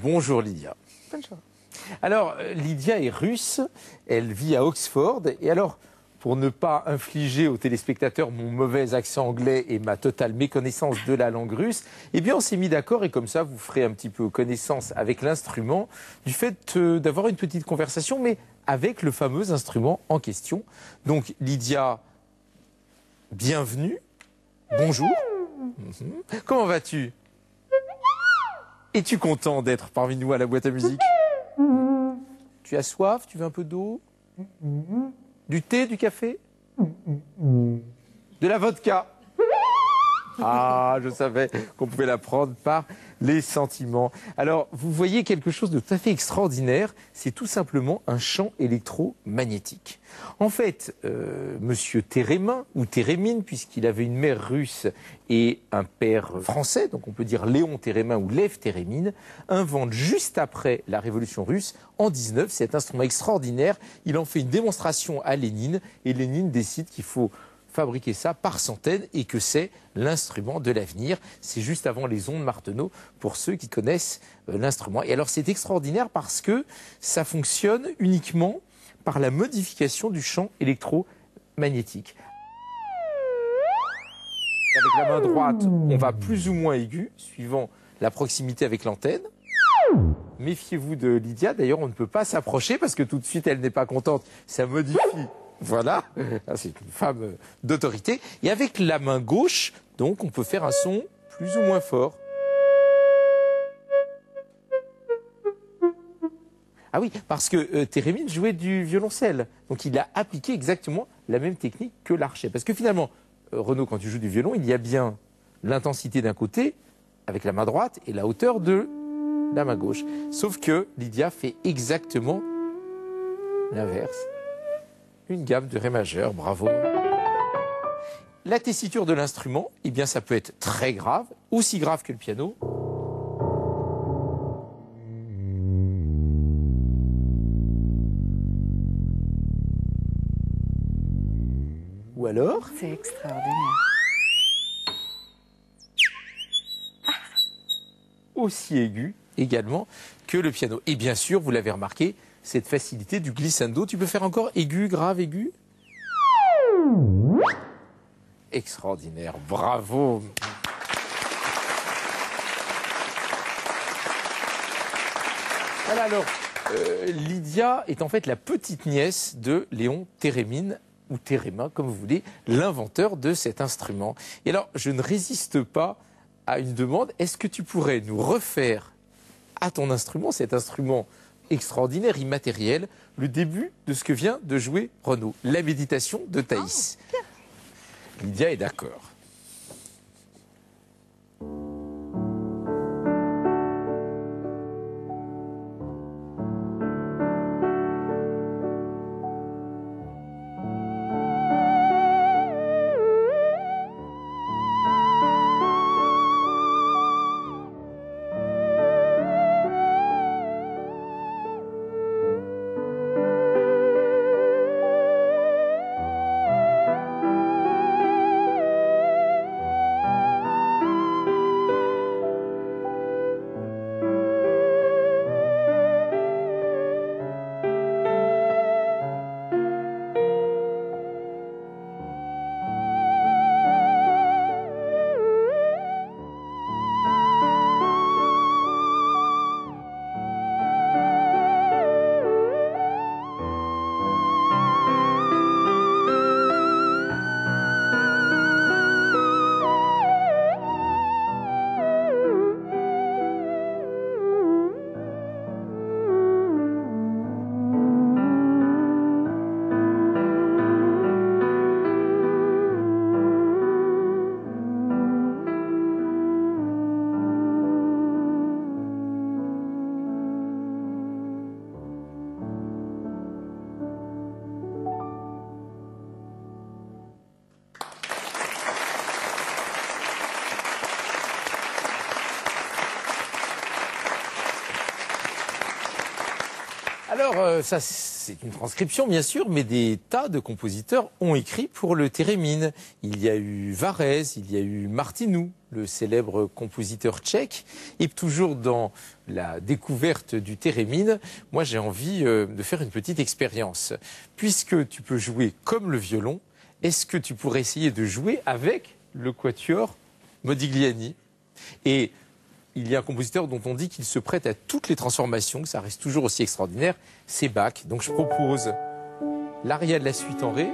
Bonjour Lydia. Bonjour. Alors, Lydia est russe, elle vit à Oxford, et alors, pour ne pas infliger aux téléspectateurs mon mauvais accent anglais et ma totale méconnaissance de la langue russe, eh bien on s'est mis d'accord, et comme ça vous ferez un petit peu connaissance avec l'instrument, du fait d'avoir une petite conversation, mais avec le fameux instrument en question. Donc Lydia, bienvenue, bonjour. Comment vas-tu? Es-tu content d'être parmi nous à la boîte à musique? Tu as soif? Tu veux un peu d'eau? Du thé, du café? De la vodka? Ah, je savais qu'on pouvait la prendre par les sentiments. Alors, vous voyez quelque chose de tout à fait extraordinaire, c'est tout simplement un champ électromagnétique. En fait, monsieur Térémin, ou Térémine, puisqu'il avait une mère russe et un père français, donc on peut dire Léon Térémin ou Lev Térémine, invente juste après la Révolution russe, en 19, cet instrument extraordinaire. Il en fait une démonstration à Lénine, et Lénine décide qu'il faut fabriquer ça par centaines et que c'est l'instrument de l'avenir. C'est juste avant les ondes Martenot pour ceux qui connaissent l'instrument. Et alors c'est extraordinaire parce que ça fonctionne uniquement par la modification du champ électromagnétique. Avec la main droite, on va plus ou moins aigu, suivant la proximité avec l'antenne. Méfiez-vous de Lydia, d'ailleurs on ne peut pas s'approcher parce que tout de suite elle n'est pas contente, ça modifie. Voilà, c'est une femme d'autorité. Et avec la main gauche, donc, on peut faire un son plus ou moins fort. Ah oui, parce que Térémine jouait du violoncelle. Donc il a appliqué exactement la même technique que l'archet. Parce que finalement, Renaud, quand tu joues du violon, il y a bien l'intensité d'un côté, avec la main droite, et la hauteur de la main gauche. Sauf que Lydia fait exactement l'inverse. Une gamme de ré majeur, bravo. La tessiture de l'instrument, eh bien ça peut être très grave, aussi grave que le piano. Ou alors... C'est extraordinaire. Aussi aigu également que le piano. Et bien sûr, vous l'avez remarqué, cette facilité du glissando. Tu peux faire encore aigu, grave, aigu? Extraordinaire, bravo. Voilà, alors, Lydia est en fait la petite nièce de Léon Térémine, ou Térémin, comme vous voulez, l'inventeur de cet instrument. Et alors, je ne résiste pas à une demande. Est-ce que tu pourrais nous refaire à ton instrument, cet instrument extraordinaire, immatériel, le début de ce que vient de jouer Renaud, la méditation de Thaïs. Lydia est d'accord. Alors, ça, c'est une transcription, bien sûr, mais des tas de compositeurs ont écrit pour le Térémine. Il y a eu Varèse, il y a eu Martinou, le célèbre compositeur tchèque. Et toujours dans la découverte du thérémine, moi j'ai envie de faire une petite expérience. Puisque tu peux jouer comme le violon, est-ce que tu pourrais essayer de jouer avec le quatuor Modigliani? Et il y a un compositeur dont on dit qu'il se prête à toutes les transformations, que ça reste toujours aussi extraordinaire, c'est Bach. Donc je propose l'aria de la suite en ré.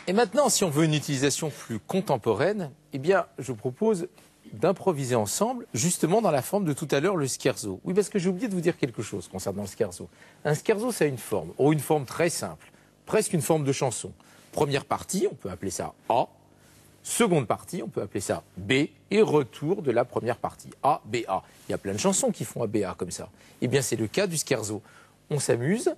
Et maintenant, si on veut une utilisation plus contemporaine, eh bien, je propose d'improviser ensemble, justement dans la forme de tout à l'heure, le scherzo. Oui, parce que j'ai oublié de vous dire quelque chose concernant le scherzo. Un scherzo, ça a une forme, une forme très simple, presque une forme de chanson. Première partie, on peut appeler ça A. Seconde partie, on peut appeler ça B. Et retour de la première partie, A, B, A. Il y a plein de chansons qui font A, B, A comme ça. Eh bien, c'est le cas du scherzo. On s'amuse,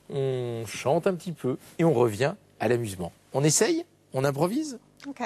on chante un petit peu et on revient à l'amusement. On essaye? On improvise? Ok.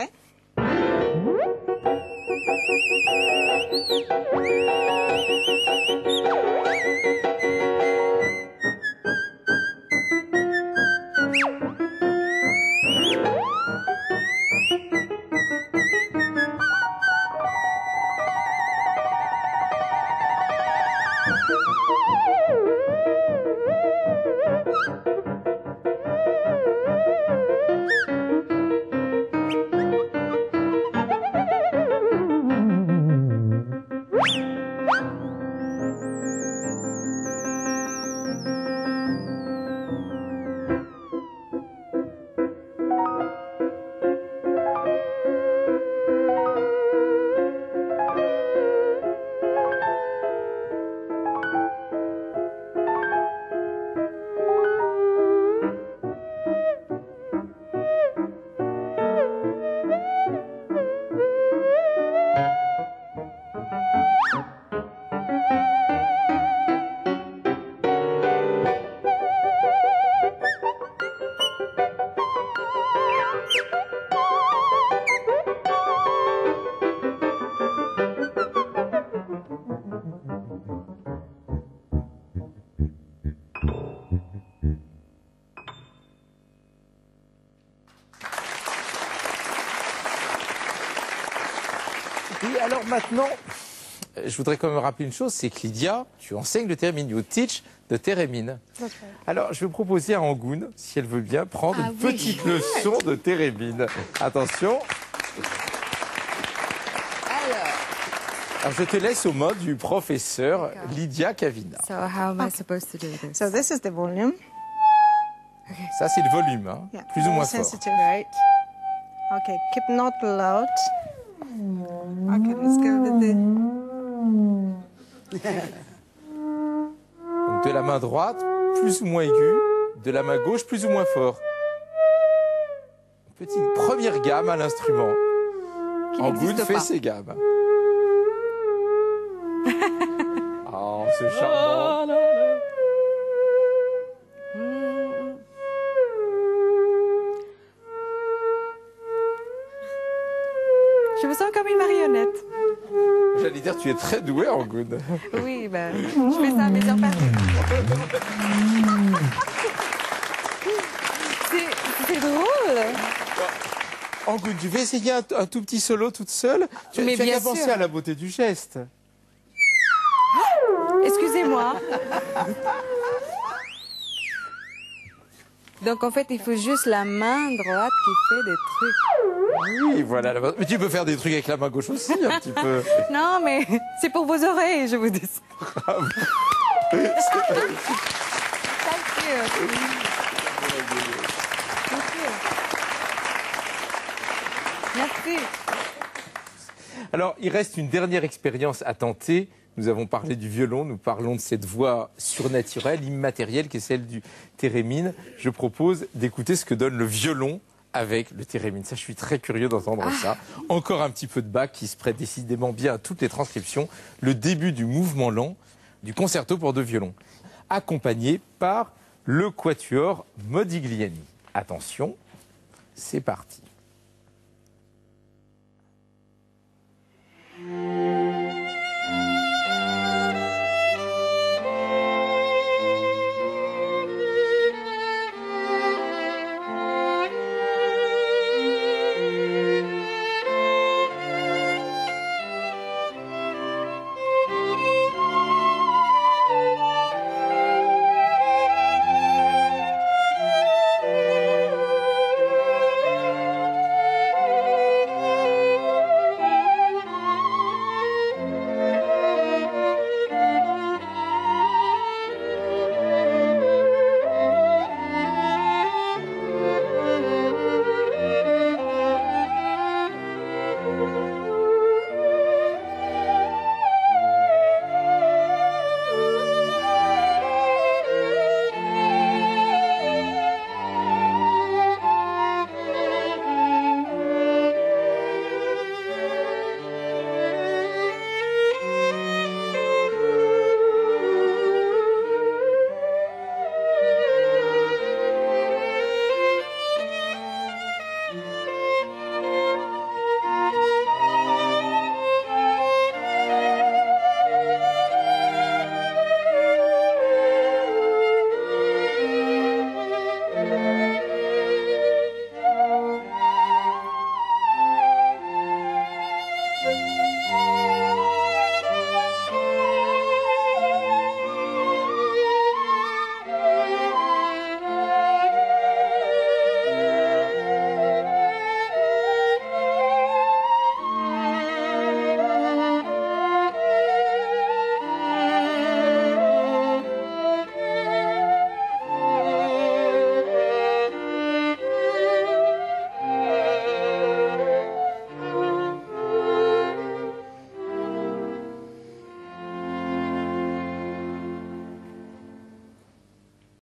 Et alors maintenant, je voudrais quand même rappeler une chose, c'est que Lydia, tu enseignes le thérémine, you teach de térémine. That's right. Alors, je vais proposer à Angoune, si elle veut bien, prendre une petite leçon de térémine. Attention. Alors, je te laisse aux mains du professeur Lydia Cavina. So how am I supposed to do this? So this is the volume. Ça, c'est le volume, hein, Yeah. plus ou moins Very fort. sensitive, right? Okay, keep not loud. Okay, let's go with Donc, de la main droite, plus ou moins aigu. De la main gauche, plus ou moins fort. Petite première gamme à l'instrument. Qui Angoune n'existe fait pas. ses gammes. Oh, c'est charmant. Je me sens comme une marionnette. J'allais dire, tu es très doué, Angoune. Oui, ben, je fais ça à mes heures perdues. C'est drôle. Angoune, tu veux essayer un tout petit solo toute seule? Tu Mais as bien qu'à penser sûr. à la beauté du geste. Excusez-moi. Donc en fait, il faut juste la main droite qui fait des trucs. Oui, voilà. Mais tu peux faire des trucs avec la main gauche aussi, un petit peu. Non, mais c'est pour vos oreilles, je vous dis. Thank you. Merci. Alors, il reste une dernière expérience à tenter. Nous avons parlé du violon, nous parlons de cette voix surnaturelle, immatérielle, qui est celle du thérémine. Je propose d'écouter ce que donne le violon avec le thérémine. Ça, je suis très curieux d'entendre ça. Encore un petit peu de Bach qui se prête décidément bien à toutes les transcriptions. Le début du mouvement lent du concerto pour deux violons, accompagné par le quatuor Modigliani. Attention, c'est parti.